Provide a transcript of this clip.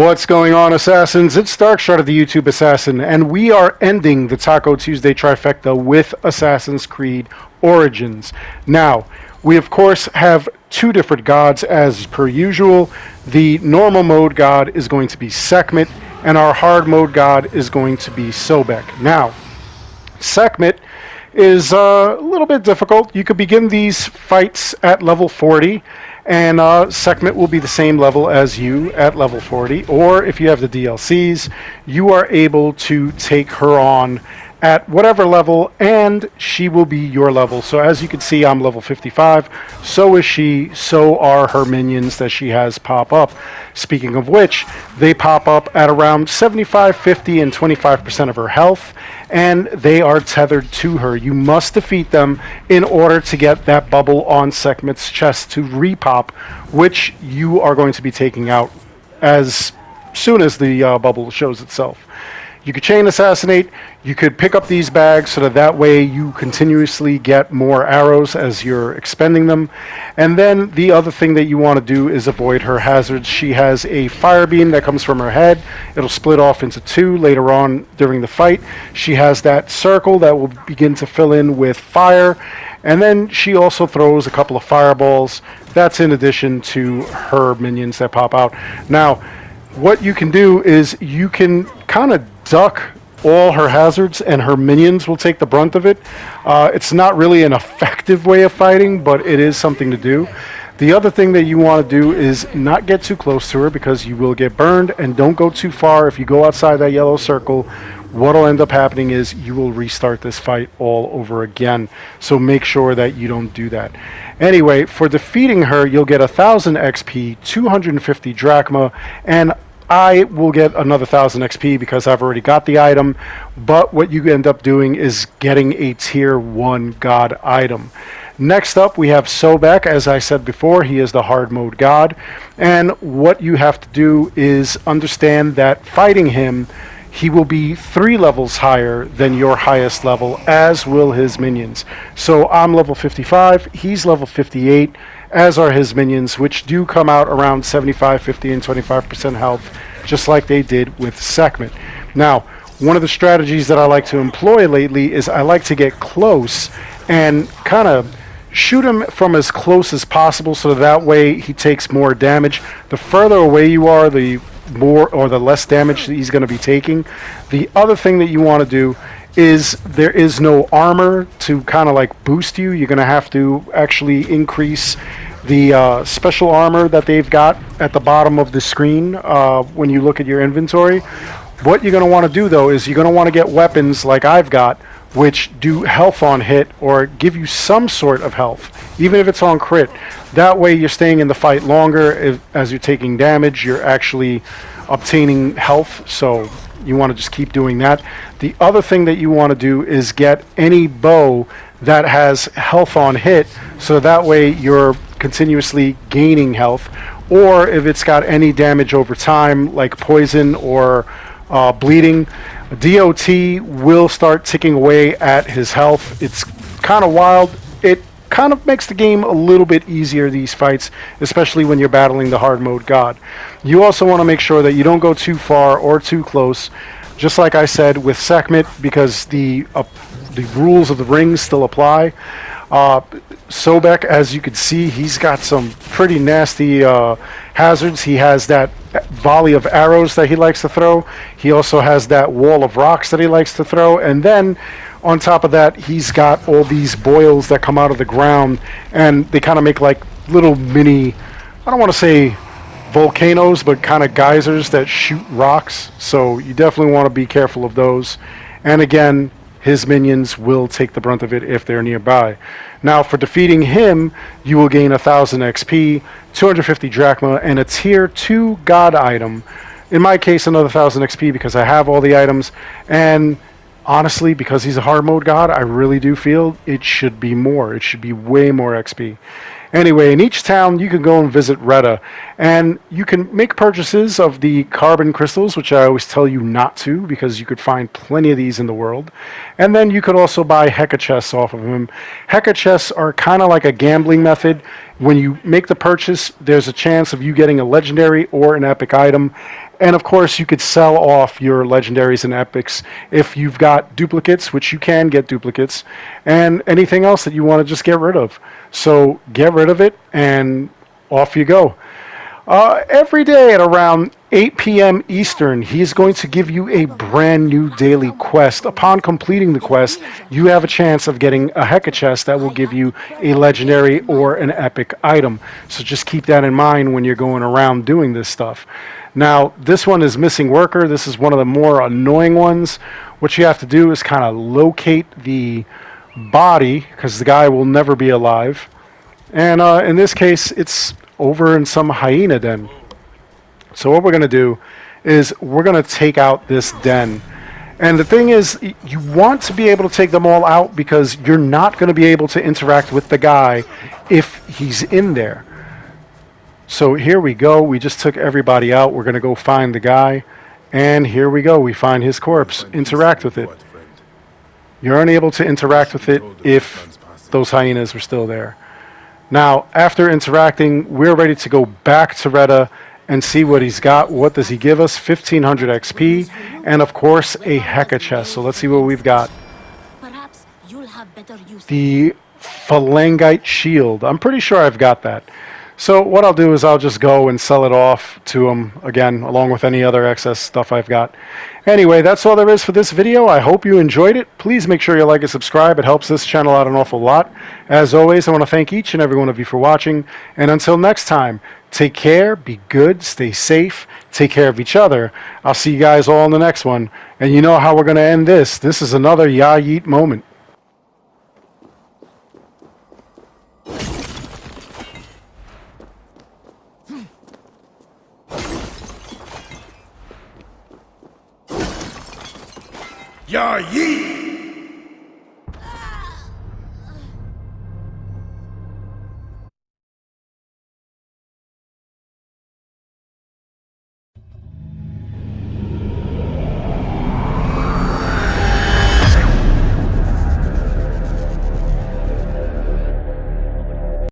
What's going on, Assassins? It's Darkshard of the YouTube Assassin, and we are ending the Taco Tuesday Trifecta with Assassin's Creed Origins. Now, we of course have two different gods as per usual. The normal mode god is going to be Sekhmet, and our hard mode god is going to be Sobek. Now, Sekhmet is a little bit difficult. You could begin these fights at level 40, and Sekhmet will be the same level as you at level 40. Or if you have the DLCs, you are able to take her on at whatever level, and she will be your level. So as you can see, I'm level 55. So is she. So are her minions that she has pop up. Speaking of which, they pop up at around 75, 50, and 25% of her health, and they are tethered to her. You must defeat them in order to get that bubble on Sekhmet's chest to repop, which you are going to be taking out as soon as the bubble shows itself. You could chain assassinate, you could pick up these bags so that way you continuously get more arrows as you're expending them. And then the other thing that you want to do is avoid her hazards. She has a fire beam that comes from her head. It'll split off into two later on during the fight. She has that circle that will begin to fill in with fire. And then she also throws a couple of fireballs. That's in addition to her minions that pop out. Now, what you can do is you can kind of duck all her hazards and her minions will take the brunt of it. It's not really an effective way of fighting, but it is something to do. The other thing that you want to do is not get too close to her because you will get burned, and don't go too far. If you go outside that yellow circle, what will end up happening is you will restart this fight all over again. So make sure that you don't do that. Anyway, for defeating her, you'll get 1,000 XP, 250 drachma, and I will get another 1,000 XP because I've already got the item. But what you end up doing is getting a tier 1 god item. Next up, we have Sobek. As I said before, he is the hard mode god. And what you have to do is understand that fighting him, he will be 3 levels higher than your highest level, as will his minions. So I'm level 55, he's level 58, as are his minions, which do come out around 75, 50, and 25% health, just like they did with Sekhmet. Now, one of the strategies that I like to employ lately is I like to get close and kind of shoot him from as close as possible, so that way he takes more damage. The further away you are, the more or the less damage that he's going to be taking. The other thing that you want to do is there is no armor to kind of like boost you. You're going to have to actually increase the special armor that they've got at the bottom of the screen when you look at your inventory. What you're going to want to do though is you're going to want to get weapons like I've got, which do health on hit or give you some sort of health, even if it's on crit. That way you're staying in the fight longer. As you're taking damage, you're actually obtaining health, so you want to just keep doing that. The other thing that you want to do is get any bow that has health on hit, so that way you're continuously gaining health. Or if it's got any damage over time, like poison or bleeding, DOT will start ticking away at his health. It's kind of wild. It kind of makes the game a little bit easier, these fights, especially when you're battling the hard mode god. You also want to make sure that you don't go too far or too close, just like I said with Sekhmet, because the rules of the ring still apply. Sobek, as you can see, he's got some pretty nasty hazards. He has that volley of arrows that he likes to throw. He also has that wall of rocks that he likes to throw. And then on top of that, he's got all these boils that come out of the ground, and they kind of make like little mini, I don't want to say volcanoes, but kind of geysers that shoot rocks. So you definitely want to be careful of those. And again, his minions will take the brunt of it if they're nearby. Now, for defeating him, you will gain 1,000 XP, 250 drachma, and a tier 2 god item. In my case, another 1,000 XP because I have all the items. And honestly, because he's a hard mode god, I really do feel it should be more. It should be way more XP. Anyway, in each town, you can go and visit Reda, and you can make purchases of the carbon crystals, which I always tell you not to, because you could find plenty of these in the world. And then you could also buy Heka chests off of him. Heka chests are kind of like a gambling method. When you make the purchase, there's a chance of you getting a legendary or an epic item. And of course, you could sell off your legendaries and epics if you've got duplicates, which you can get duplicates, and anything else that you want to just get rid of. So get rid of it, and off you go. Every day at around 8 p.m. Eastern, he's going to give you a brand new daily quest. Upon completing the quest, you have a chance of getting a Heka chest that will give you a legendary or an epic item. So just keep that in mind when you're going around doing this stuff. Now, this one is Missing Worker. This is one of the more annoying ones. What you have to do is kind of locate the body, because the guy will never be alive. And in this case, it's over in some hyena den. So what we're going to do is we're going to take out this den. And the thing is, you want to be able to take them all out because you're not going to be able to interact with the guy if he's in there. So here we go. We just took everybody out. We're going to go find the guy. And here we go. We find his corpse. Interact with it. You're unable to interact with it if those hyenas were still there. Now, after interacting, we're ready to go back to Reda and see what he's got. What does he give us? 1500 XP, and of course, a Heka chest. So let's see what we've got. The Phalangite Shield. I'm pretty sure I've got that. So what I'll do is I'll just go and sell it off to him, again, along with any other excess stuff I've got. Anyway, that's all there is for this video. I hope you enjoyed it. Please make sure you like and subscribe. It helps this channel out an awful lot. As always, I want to thank each and every one of you for watching. And until next time, take care, be good, stay safe, take care of each other. I'll see you guys all in the next one. And you know how we're going to end this. This is another Ya Yeet moment. Ya Yeet!